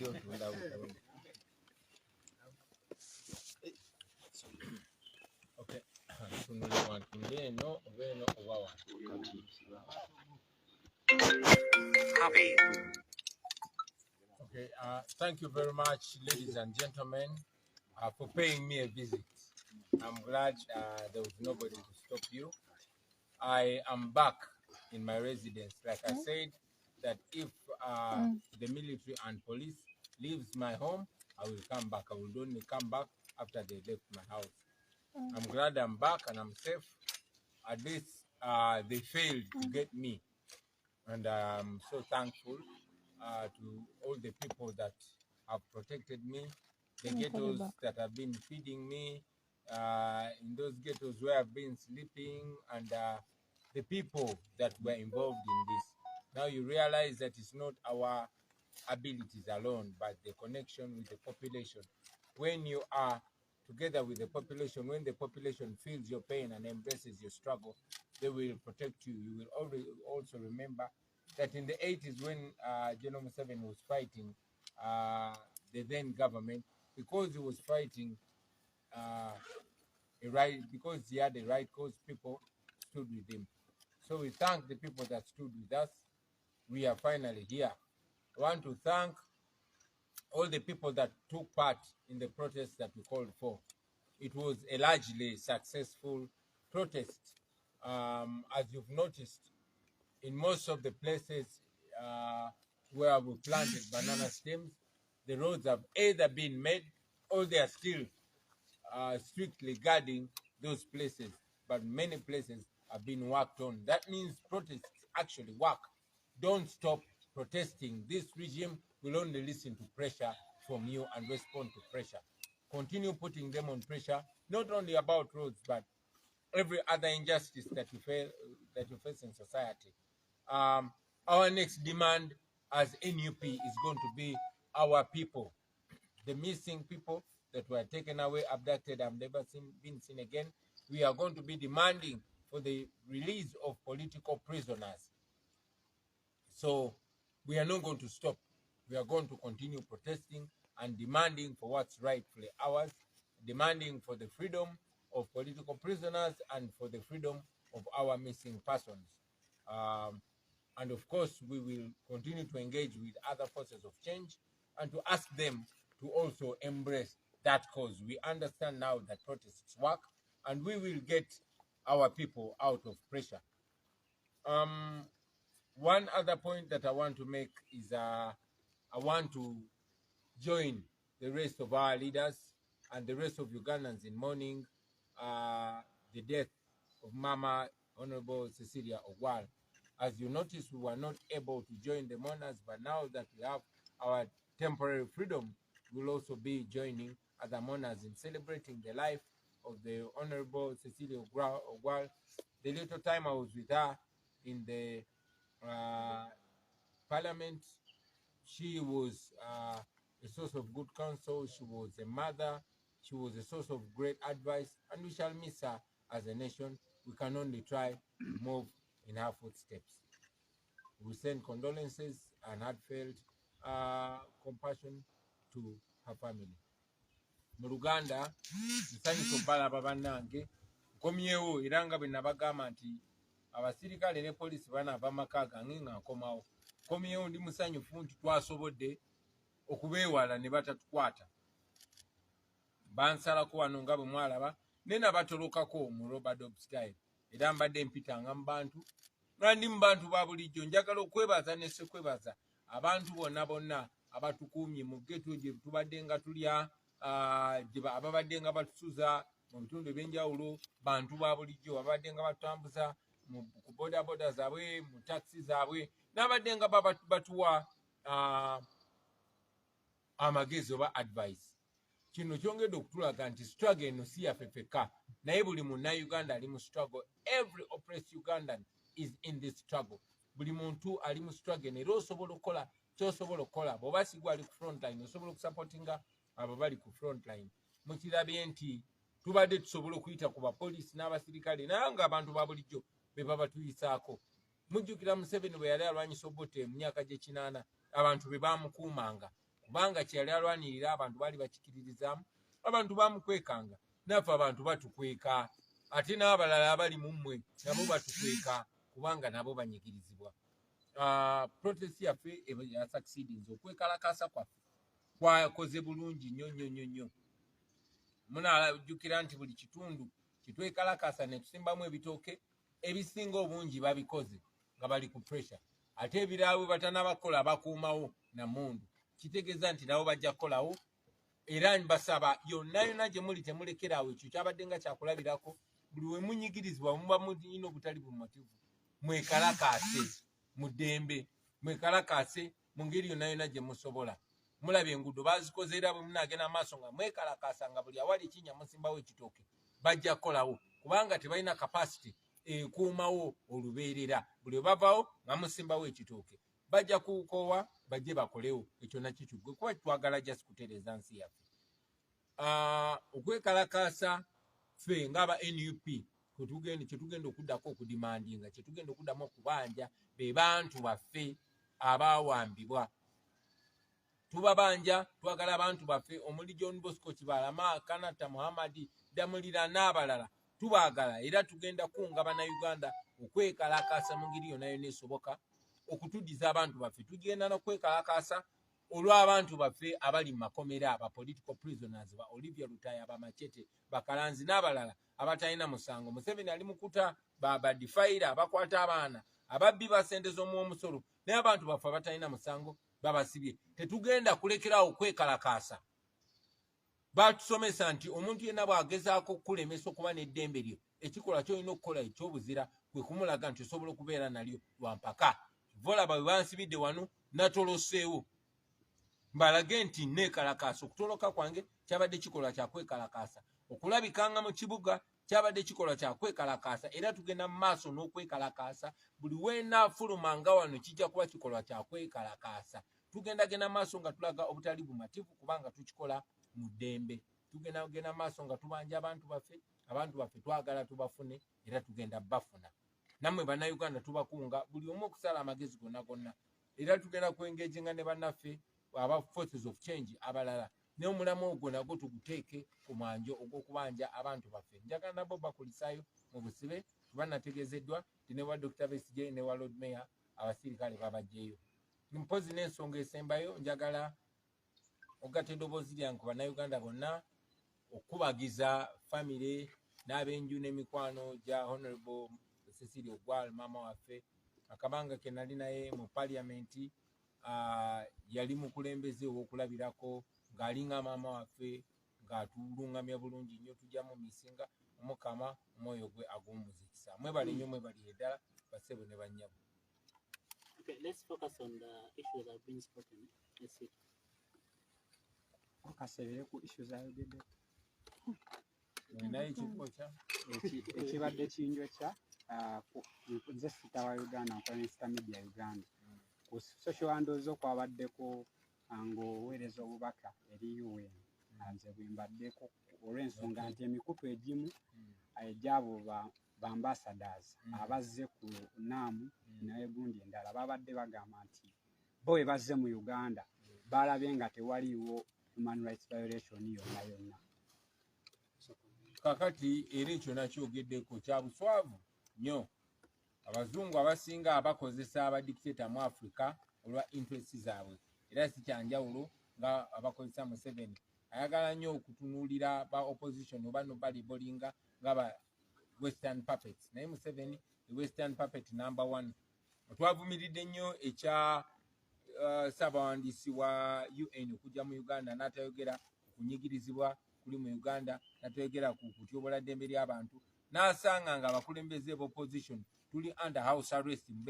Okay. Copy. Okay. Thank you very much, ladies and gentlemen, for paying me a visit. I'm glad there was nobody to stop you. I am back in my residence. Like I said, that if the military and police leaves my home, I will come back. I will only come back after they left my house. I'm glad I'm back and I'm safe. At least they failed to get me. And I'm so thankful to all the people that have protected me, the ghettos that have been feeding me, in those ghettos where I've been sleeping, and the people that were involved in this. Now you realize that it's not our abilities alone, but the connection with the population. When you are together with the population, when the population feels your pain and embraces your struggle, they will protect you. You will always also remember that in the 80s when General Museveni was fighting the then government, because he was fighting because he had the right cause, people stood with him. So we thank the people that stood with us. We are finally here. I want to thank all the people that took part in the protest that we called for. It was a largely successful protest. As you've noticed, in most of the places where we planted banana stems, the roads have either been made or they are still strictly guarding those places, but many places have been worked on. That means protests actually work. Don't stop protesting. This regime will only listen to pressure from you and respond to pressure. Continue putting them on pressure, not only about roads, but every other injustice that you face in society. Our next demand as NUP is going to be our people, the missing people that were taken away, abducted, have never been seen again. We are going to be demanding for the release of political prisoners. So we are not going to stop. We are going to continue protesting and demanding for what's rightfully ours, demanding for the freedom of political prisoners and for the freedom of our missing persons. And of course, we will continue to engage with other forces of change and to ask them to also embrace that cause. We understand now that protests work, and we will get our people out of pressure. One other point that I want to make is I want to join the rest of our leaders and the rest of Ugandans in mourning the death of Mama Honorable Cecilia Ogwal. As you notice, we were not able to join the mourners, but now that we have our temporary freedom, we'll also be joining other mourners in celebrating the life of the Honorable Cecilia Ogwal. The little time I was with her in the Parliament, she was a source of good counsel. She was a mother. She was a source of great advice, and we shall miss her as a nation. We can only try to move in her footsteps. We send condolences and heartfelt compassion to her family. Mu Luganda, nsanyusa balaba bannange, nkomyewo era nga bwe nabagamba nti abasirikale ne poliisi banaava maka gange nga nkomawo. Nkomyewo ndi musanyufu nti twasobodde okubeewala ne batatukwata. Bansalako wano nga bwe mwalaba, ne nabatolokako mu Robert style. Era mbadde mpitanga mu bantu, nga ndi mu bantu ba bulijjo. Njagala okwebaza ne ssekwebaza abantu bonna abatukuumye mu ghetto gye tubadde nga tulya, ababadde nga batusuza mu bitundu ebyenjawulo, bantu ba bulijjo babadde nga batambuza ku bodaboda zaabwe, mu taxi zaabwe, n'abadde nga batuwa amagezi oba advice. Kino kyongedde okutulaga nti struggle eno si yaffe ffekka, naye buli munnayuganda ali mu struggle. Every oppressed Ugandan is in this struggle. Buli muntu ali mu struggle, era osobola okukola ky'osobola okukola. Bw'oba sigwa ali ku front line, osobola okusupportinga abo bali ku front line. Mukirabye nti tubadde tusobola okuyita ku bapoliisi n'abasirikale, naye nga abantu ba bulijjo be baba tuyisaako. Mujjukira Museveni bwe yali alwanyisa Obote mu myaka gy'ekinaana, abantu be baamukuumanga kubanga kyali alwanirira abantu bali bakikiririzaamu abantu bamukwekanga naffe abantu batukweka ate n'abalala abali mu mmwe nabo batukweka kubanga nabo banyigirizibwa. Protest yaffe yasucceedinze okwekalakaasa kwaffe kwakoze bulungi nnyo. Munajjukira nti buli kitundu kitwekalakaasa ne tusimbamu ebitooke ebisinga obungi babikoze nga bali ku pressure, ate ebirala bwe batanabakola bakuumawo namundu, kitegeeza nti nabo bajja kukolawo. Era mbasaba yonna gye muli temulekerawo ekyo kyabadde nga kyakulabirako. Buli we munyigirizibwa muba mulina obutali bumativu, mwekalakaase mu ddembe, mwekalakaase mu ngeri yonna gye musobola. Mulabye enguudo bazikoze era bwe munaagenda maaso nga mwekalakaasa nga buli awali ekinnya musimbawo ekitooke bajja kukolawo kubanga tebalina kapasite ekuumawo olubeerera. Buli we bavaawo nga musimbawo ekitooke bajja kukoowa bajje bakolewo. Ekyo nakyo kiggwe kuba twagala just kutereeza nsi yaffe. Okwekalakaasa ffe ng'aba NUP kyetugenda okuddako okudimandinga, kyetugenda okuddamu okubanja be bantu baffe abaawambibwa. Tubabanja, twagala abantu baffe omuli John Bosco Kibalama, Kanata Muhammad Damulira n'abalala tubaagala, era tugenda kunga bannayuganda okwekalakaasa mu ngeri yonna esoboka okutuddiza abantu baffe. Tugenda n'okwekalakaasa olw'abantu baffe abali mu makomera, ba political prisoners, ba Olivia Lutaya, ba Machete, Bakalanzi n'abalala abatalina musango. Museveni ali mukuta badifayira, abakwata abaana, ababbi ba ssente z'omusolo, naye abantu baffe abatalina musango babasibye. Tetugenda kulekerawo okwekalakaasa. Batusomesa nti omuntu yenna bw'agezaako okukulemesa okuba n'eddembe lyo, ekikolwa ky'olina okukola eky'obuzira kwe kumulaga nti osobola okubeera nalyo lwampaka. Volaba bwe bansibidde wano natoloseewo, mbalage nti neekalakaasa. Okutoloka kwange kyabadde kikolwa kya kwekalakaasa, okulabikanga mu kibuga kyabadde kikolwa kya kwekalakaasa, era tugenda mu maaso n'okwekalakaasa. Buli weenaafulumanga wano kijja kuba kikolwa kya kwekalakaasa. Tugendagenda maaso nga tulaga obutali bumativu kubanga tukikola mu ddembe. Tugenda maaso nga tubanja abantu baffe twagala tubafune era tugenda bafuna. Nammwe bannayuganda tubakunga buli omu okusala amagezi gonna, era tugenda kwengejenga ne bannaffe aba forces of change abalala, naye omulamu ogwo nagwo tuguteeke ku mwanjo ogw'okubanja abantu baffe. Njagala nabo bakulisaayo mu busibe. Banategeezeddwa ti ne wa Dr. Besigye ne wa Lord Mayor abasirikale babajjeeyo. Mpozi n'ensonga esembayo njagala ogatta eddoboozi lyange ku bannayuganda bonna okubagiza famire n'abenju n'emikwano gya Honorable Cecilia Ogwal maama waffe. Akabanga ke nali naye mu paliamenti yali mukulembeze ow'okulabirako ng'alinga maama waffe ng'atulungamya bulungi nnyo. Tujja mu misinga Omukama omwoyo gwe agw'omuzikisa. Mwebale nnyo, mwebaliye ddala bassebo ne bannyabo. Okay, let's focus on the issues that have been spoken. Let's see. Kasebere ku issues ayogedde. Naye kikocha Ekibadde kinjokya nze sita wa Uganda nkola Star Media Uganda. Ku social handles okwabaddeko ng'oweereza obubaka eri UN. Nze bwe mbaddeko olw'ensonga nti emikutu egimu egy'abo ba ambassadors abazze ku NAM naye gundi endala babadde bagamba nti bo bwe bazze mu Uganda balabye nga tewaliiwo human rights violation yonna. Kakati era ekyo nakyogeddeko kya buswavu nnyo. Abazungu abasinga abakozesa abadikiteta mu Africa olwa interest zaabwe, era si kyanjawulo nga abakozesa Museveni. Ayagala nnyo okutunuulira ba opposition oba nobali bolinga nga ba Western puppets, naye Museveni Western puppet number 1. Twavumiridde nnyo ekya Ssaabawandiisi wa UN okujja mu Uganda n'atayogera kunyigirizibwa kuli mu Uganda, n'atayogera ku kutyobola ddembe ly'abantu, n'asanga nga abakulembeze b'opposition tuli under house arrest mu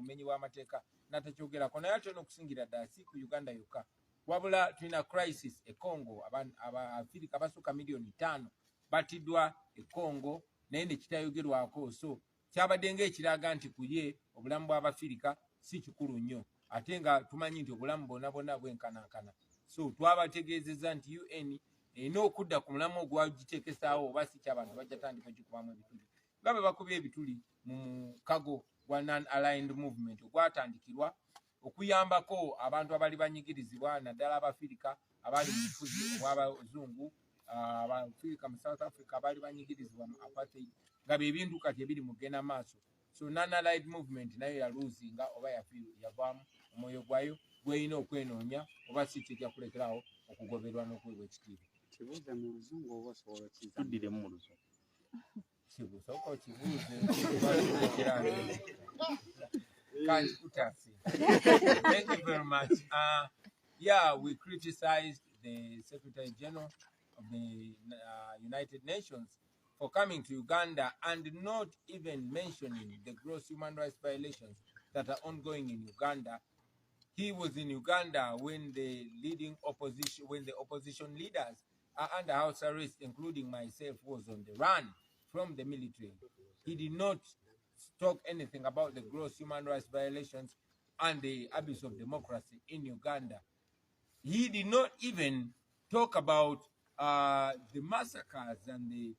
bumenyi bw'amateeka n'atakyogerako. Naye ate n'okusingira ddala si ku Uganda yokka, wabula tulina crisis e Congo. Abafirika abasukka miliyoni 5 batiddwa e Congo naye ne kitayogerwako. So kyabadde ng'ekiraga nti ku ye obulamu bw'Abafirika si kikulu nnyo, ate nga tumanyi nti obulamu bonna bwenkanankana. So twabategeezezza nti UN erina okudda ku mulamu ogwagiteekesaawo oba si ky'abantu bajja tandika okikubamu ebituli nga bwe bakubye ebituli mu mukago gwa non-aligned movement ogwatandikirwa okuyambako abantu abali banyigirizibwa naddala abafirika abali mu bufuzi obw'abazungu abafirika mu South Africa abali banyigirizibwa mu apartheid nga byebintu kati ebiri mugenda maaso. So non-allied movement nayo yaluzinga oba yavaamu omwoyo gwayo gweyina okwenoonya oba si kijja kulekerawo okugoberwa n'okuweebwa ekitiibwa. Kibuuze mu luzungu oba osobola okkiza Tuddiremu mu luzungu. Sooka okibuuze. Can't put us in. Thank you very much. Yeah, we criticized the Secretary General of the United Nations for coming to Uganda and not even mentioning the gross human rights violations that are ongoing in Uganda. He was in Uganda when the opposition leaders are under house arrest, including myself, was on the run from the military. He did not talk anything about the gross human rights violations and the abuse of democracy in Uganda. He did not even talk about the massacres and the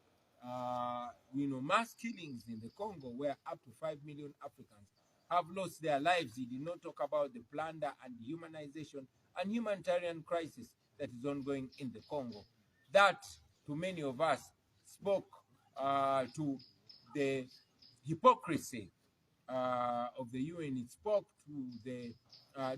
mass killings in the Congo, where up to 5 million Africans have lost their lives. He did not talk about the plunder and dehumanization and humanitarian crisis that is ongoing in the Congo. That, to many of us, spoke to the hypocrisy of the UN. It spoke to the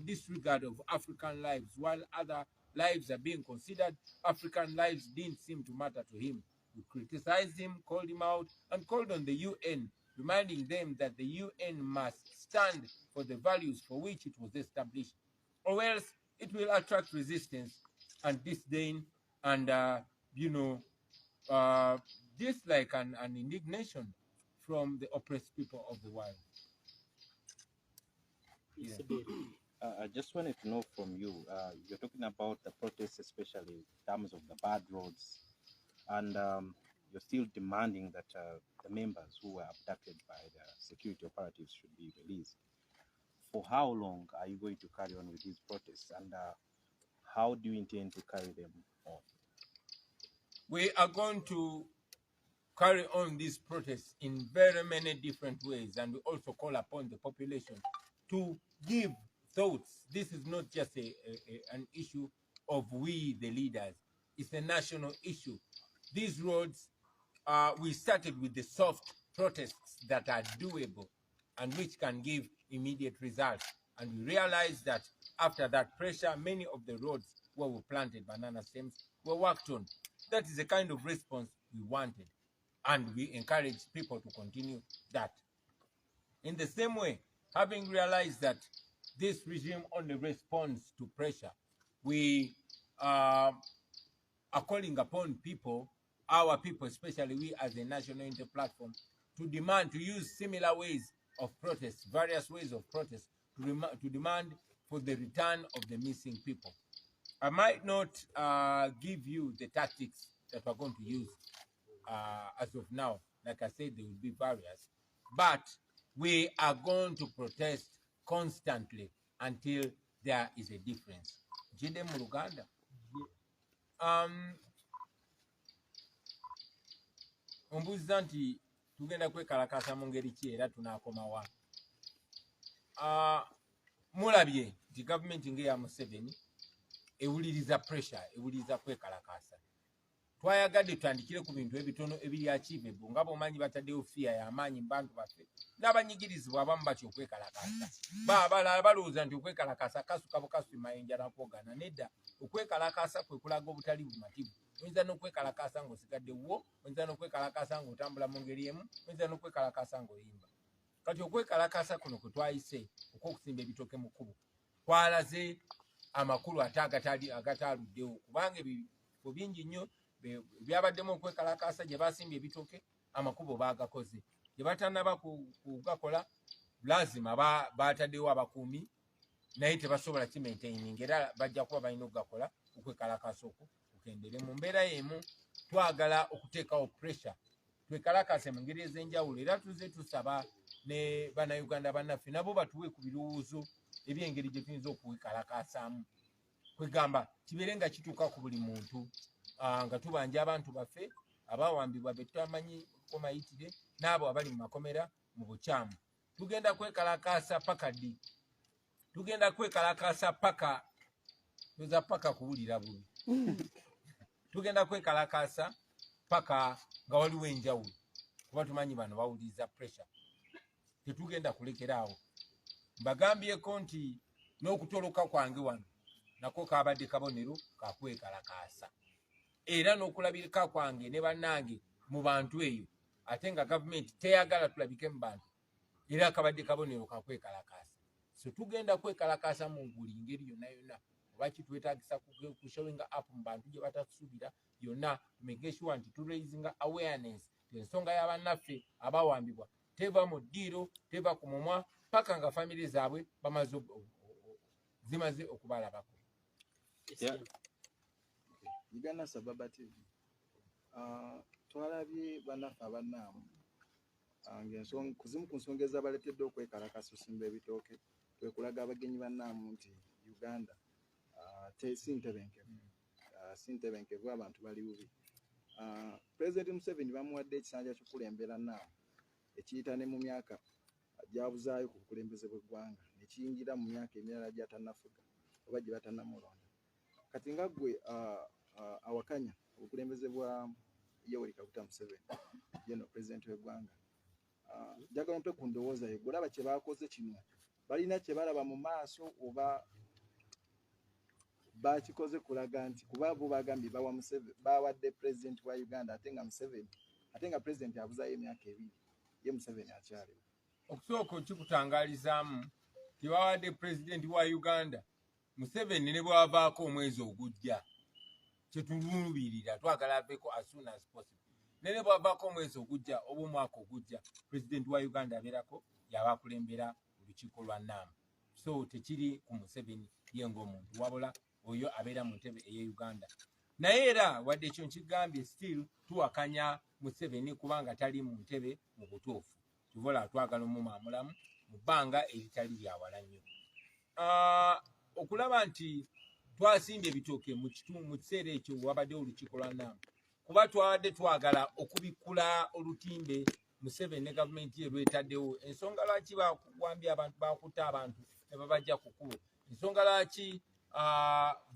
disregard of African lives. While other lives are being considered, African lives didn't seem to matter to him. We criticized him, called him out, and called on the UN, reminding them that the UN must stand for the values for which it was established, or else it will attract resistance and disdain and, dislike and indignation from the oppressed people of the world. Yeah. I just wanted to know from you, you're talking about the protests, especially in terms of the bad roads, and you're still demanding that the members who were abducted by the security operatives should be released. For how long are you going to carry on with these protests, and how do you intend to carry them on? We are going to carry on these protests in very many different ways, and we also call upon the population to give thoughts. This is not just an issue of we, the leaders. It's a national issue. These roads, we started with the soft protests that are doable and which can give immediate results. And we realized that after that pressure, many of the roads where we planted banana stems were worked on. That is the kind of response we wanted. And we encourage people to continue that. In the same way, having realized that this regime only responds to pressure, we are calling upon people, our people, especially we as a national inter-platform, to demand, to use similar ways of protest, various ways of protest, to demand for the return of the missing people. I might not give you the tactics that we're going to use as of now. Like I said, there will be various, but we are going to protest constantly until there is a difference. Jide mu Luganda. Ombuuza nti tugenda kwekalakasa mu ngeri ki era tunaakoma wa. Mulabye nti gavumenti ng'eya Museveni ewuliriza pressure, ewuliriza kwekalakasa. Twayagadde tutandikire ku bintu ebitono ebiri achievable nga bw'omanyi bataddewo fiya y'amaanyi mu bantu baffe n'abanyigirizibwa abamu batya okwekalakasa. Abalala balowooza nti okwekalakasa kasuka bukasubi mayinja nakwogana. Nedda, okwekalakasa kwe kulaga obutali bumativu. Oyinza n'okwekalakasa ng'osigadde wo, oyinza n'okwekalakasa ng'otambula mu ngeri emu, oyinza n'okwekalakasa ng'oyimba. Kati okwekalakasa kuno kwe twayise okw'okusimba ebitooke mu kkubo kwalaze amakulu ate agataaluddewo, kubanga ebifo bingi nnyo byabaddemu okwekalakasa gye basimbye ebitooke, amakubo baagakoze. Gye batannaba kugakola lazima baataddewo abakuumi naye tebasobola kimaintaining, era bajja kuba balina okugakola okwekalakasa okwo kukendere. Mu mbeera y'emu twagala okuteekawo pressure twekalakase mu ngeri ez'enjawulo, era tuze tusaba ne bannayuganda bannaffe nabo batuwe ku birowoozo eby'engeri gye tuyinza okwekalakasaamu. Kwegamba kibeere nga kituuka ku buli muntu, nga tubanja abantu baffe abawambibwa be tutamanyi ko mayitire n'abo abali mu makomera mu bukyamu. Tugenda kwekalakasa paka ddi? tugenda kwekalakasa paka tuza paka kuwulira bubi tugenda kwekalakasa paka nga waliwo enjawulo kuba tumanyi bano bawuliriza pressure tetugenda kulekeraawo mbagambyeko nti n'okutoloka kwange wano nako kabadde kabonero kakwekalakasa era n'okulabirika kwange ne bannange mu bantu eyo ate nga gavumenti teyagala tulabike mu bantu era kabadde kabonero kakwekalakasa so tugenda kwekalakasa mu buli ngeri yonna yonna oba kitwetagisa kushowinga up mu bantu gye batasuubira yonna make sure nti turaising awareness ensonga y'abannaffe abawambibwa teva mu ddiiro teva ku mumwa paka nga famire zaabwe zimaze okubalabako. Uganda Sababa TV. Twalabye bannaffe abannaamu kuzimu ku nsonga ez'abaletedde okwekalakasa osimba ebitooke twekulaga abagenyi bannaamu nti Uganda si ntebenkevu abantu bali bubi. President Museveni bamuwadde ekisanja ky'okulembera naamu ekiyita ne mu myaka gyabuzaayo ku bukulembeze bw'eggwanga ne kiyingira mu myaka emirala gy'atannafuga oba gye batannamulonda. Kati nga ggwe awakanya obukulembeze bwa Yoweri Kaguta Museveni yeno president w'eggwanga njagala mpe ku ndowooza ye gwe olaba kye baakoze kino balina kye balaba mu maaso oba bakikoze kulaga nti kuba bo bagambye bawadde president wa Uganda ate nga president abuzaayo emyaka 2 ye Museveni akyali. Okusooka okikutangalizaamu tebawadde president wa Uganda Museveni ne bwavaako omwezi ogujja kyetuluubirira twagala aveeko as soon as possible ne bwavaako omwezi ogujja oba omwaka ogujja president wa Uganda abeerako yaba akulembera olukiiko lwa NAM. So tekiri ku Museveni ye ng'omuntu wabula oyo abeera mu ntebe eye Uganda. Naye era wadde ekyo nkigambye still tuwakanya Museveni kubanga tali mu ntebe mu butuufu. Tuvola twagala omumamulamu mu bbanga eritali lya wala nnyo. Okulaba nti twasimbye ebitooke mu kiseera ekyo wabadde olukiiko lwa NAM kuba twawadde twagala okubikkula olutimbe Museveni ne gavumenti ye lwetaddewo. Ensonga lwaki bakuwambye abantu bakutte abantu ne babajja ku kkubo, ensonga lwaki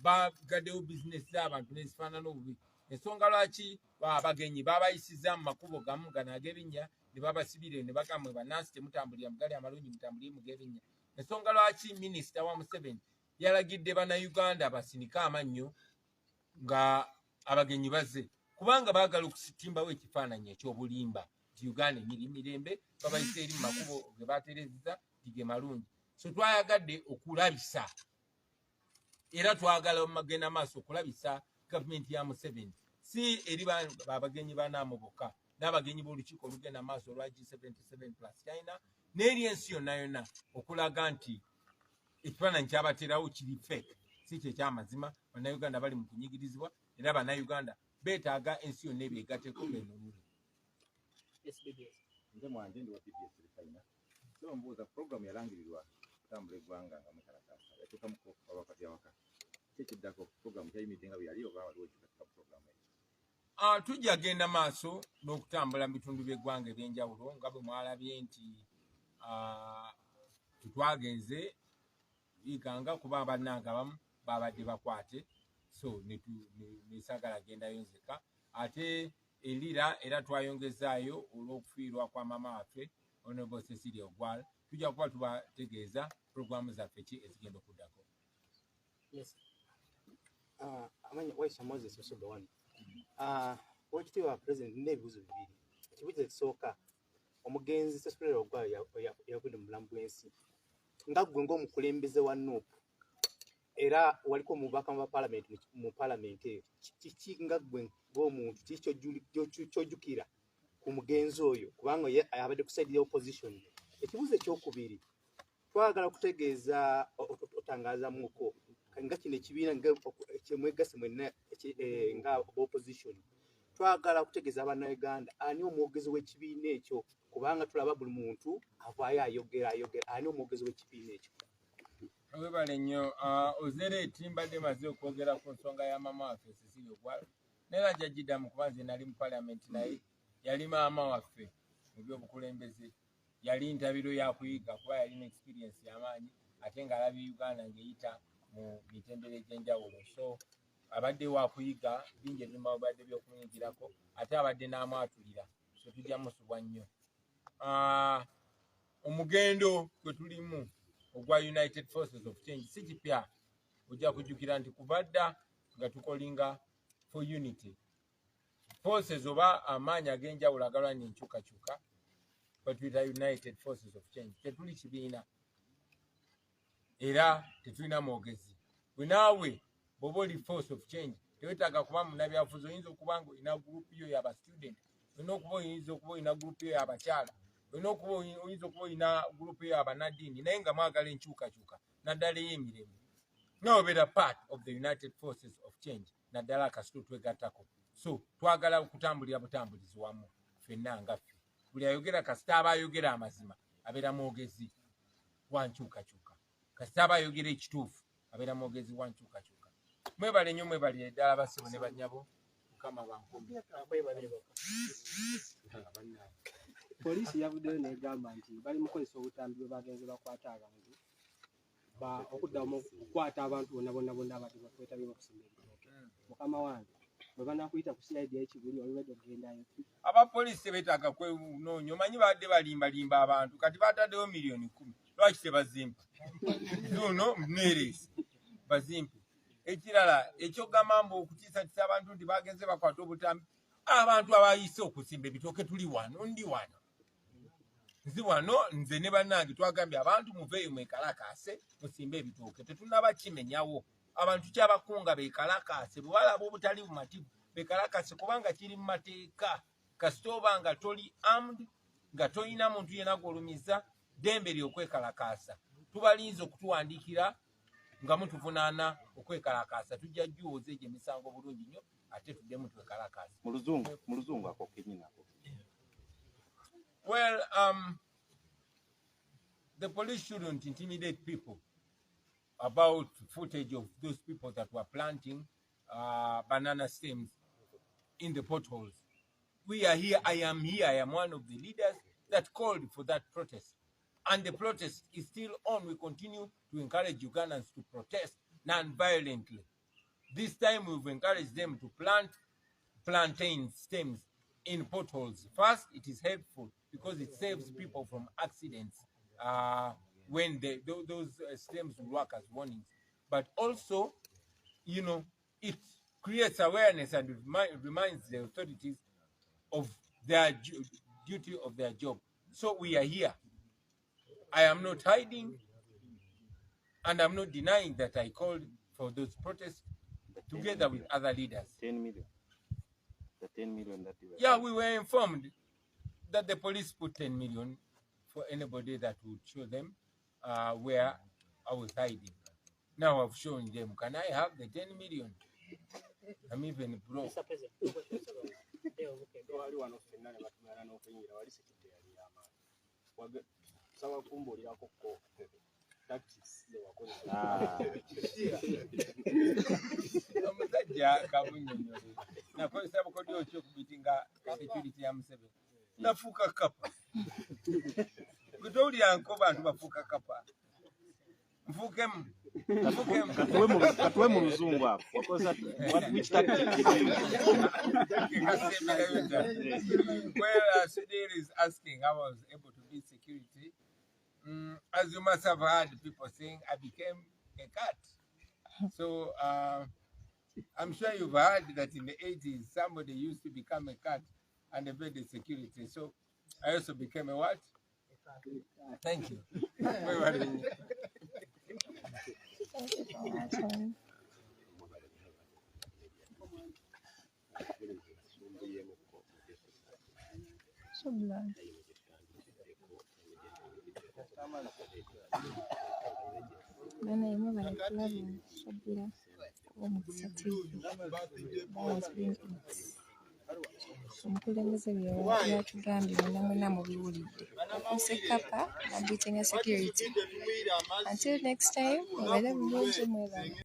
bagaddewo bizinesi z'abantu nezifaanana obubi, ensonga lwaki abagenyi babayisiza mu makubo gamu gano ag'ebinnya ne babasibire ne bagamba bannansi temutambulira mu gali amalungi mutambulire mu g'ebinnya, ensonga lwaki minisita wa Museveni yalagidde bannayuganda basinike amannyo nga abagenyi bazze kubanga baagala okutimbawo ekifaananyi ekyobulimba nti Uganda emiri mirembe babayise eri mu makubo ge baterezeza tige malungi. So twayagadde okulabisa era twagala omagenda maaso okulabisa gavumenti ya Museveni si eri abagenyi ba NAM bokka n'abagenyi b'olukiiko olugenda maaso olwa G77+ China n'eri ensi yonna yonna okulaga nti ekifaananyi kyabaterawo kiri fake si kye kyamazima. Bannayuganda bali mu kunyigirizibwa era bannayuganda beetaaga ensi yonna ebeegatteko beenunule. Nze mwanje ndi wa PBS China. So mbuuza program yalangirirwa kutambula eggwanga nga mukalakasa yatuuka mu wakati awaka kyekiddako program kyayimiridde nga bwe yali oba waliwo ekikatika program eyo. Tujja genda maaso n'okutambula mu bitundu by'eggwanga eby'enjawulo nga bwe mwalabye nti tetwagenze biganga kuba bannange abamu babadde bakwate so nesagala gendayo nzeka ate elira era twayongezaayo olw'okufiirwa kwa mama waffe Honorable Cecilia Ogwal tujja kuba tubategeeza programu zaffe ki ezigenda okuddako. Yes. Amanya Waisha Moses Osobe wano. Wakitiibwa President n'ebibuuzo bibiri. Ekibuuzo ekisooka omugenzi Cecilia Ogwal yagudde mu bulamu bw'ensi. Nga ggwe ng'omukulembeze wa NUP era waliko omubaka mu palamenti eyo kiki nga ggwe ng'omuntu kiki kyojjukira ku mugenzi oyo kubanga abadde ku side ya opposition. Ekibuuzo ekyokubiri twagala okutegeeza otangaazamuko nga kino ekibiina kyemwegase mwenna nga opposition twagala okutegeeza abannayuganda ani omwogezi w'ekibiina ekyo kubanga tulaba buli muntu avaayo ayogera ani omwogezi w'ekibiina ekyo. Webale nnyo Ozereeti mbadde maze okwogera ku nsonga ya mama waffe Cecilia Ogwal neera jagiddamu kuba nze nali mu palamenti naye yali maama waffe mu by'obukulembeze yali ntabiro ya kuyiga kuba yalina experience y'amaanyi ate ng'alabye Uganda ng'eyita mu mitendera egy'enjawulo. So abadde wa kuyiga bingi ebimu abadde by'okumuyigirako ate abadde n'amwatulira, so tujja musubwa nnyo. Omugendo gwe tulimu ogwa United Forces of Change si kipya. Ojja kujjukira nti kuva dda nga tukolinga for unity. Forces oba amaanyi ag'enjawulo agalwanya enkyukakyuka batuyita United Forces of Change. Tetuli kibiina era tetulina mwogezi. Bwe naawe bw'oba oli force of change tewetaaga kuba munnabyabufuzi. Oyinza okuba nga olina gurupu yo y'aba student, oyinza okuba olina gurupu yo y'abakyala, oyinza okuba olina gurupu yo y'abanaddiini, naye nga mwagala enkyukakyuka naddala ey'emirembe. Now better part of the United Forces of Change naddala kasito twegattako. So twagala okutambulira butambulizi wamu ffenna nga ffe. Buli ayogera kasita aba ayogera amazima abeera mwogezi wa nkyukakyuka. Kasita aba ayogera ekituufu abeera mwogezi wa nkyukakyuka. Mwebale nnyo, mwebale ddala basibo ne bannyabo. Mukama bankumbi. Poliisi yavuddeyo n'egamba nti bali mu kukozesa obutambi bwe bagenze bakwata abantu okuddamu okukwata abantu bonna abadde bakwetabye okusimba ebitooke. Mukama wange bwe banakuyita ku siraidi y'ekiguli olwedde okugendayo. Abapoliisi beetaaga kwenoonya. Omanyi badde balimbalimba abantu kati bataddewo miliyoni 10. Lwaki tebazimpa? Zuno mnereesi bazimpe. Ekirala ekyogamba mbu okutiisatiisa abantu nti bagenze bakwata obutambi. Abantu abayise okusimba ebitooke tuli wano, ndi wano. Nzi wano nze ne bannange twagambye abantu muveeyo mwekalakaase musimbe ebitooke. Tetunaba kimenyawo. Abantu kyabakunga beekalakaase. Bwe balaba obutali bumativu beekalakaase kubanga kiri mu mateeka. Kasita oba nga toli armed, nga tolina muntu yenna gw'olumiza, ddembe ly'okwekalakaasa. Tubalinze okutuwandiikira nga mutuvunaana okwekalakaasa. Tujja jjuwoza egyo emisango bulungi nnyo ate tuddemu twekalakaasa. Mu luzungu ako kennyinako. Well, the police shouldn't intimidate people about footage of those people that were planting banana stems in the potholes. We are here. I am here. I am one of the leaders that called for that protest. And the protest is still on. We continue to encourage Ugandans to protest non-violently. This time we've encouraged them to plant plantain stems in potholes. First, it is helpful because it saves people from accidents when those stems will work as warnings. But also, you know, it creates awareness and reminds the authorities of their duty of their job. So we are here. I am not hiding, and I'm not denying that I called for those protests together with other leaders. 10 million. The 10 million that you were... Yeah, we were informed that the police put 10 million for anybody that would show them where I was hiding. Now I've shown them. Can I have the 10 million? I'm even broke. Mr. President, omusajja kabunyonyole nakozesa bukodyo ki okubitinga security ya Museveni nafuuka kapa gwe towulira nko bantu bafuuka kapa nfuukemu katuwe mu luzungu ako which tactic? Well, Sudir is asking how I was able to be security. As you must have heard people saying, I became a cat. So I'm sure you've heard that in the 80s, somebody used to become a cat and evade the security. So I also became a what? Thank you. So blunt. Bana imwe barakulaba shabira omukisa TV balance being omukulembeze byatugambye mwena mubiwulidde okuuse kapa abitinga security. Until next time, mubeere bulungi mwebale.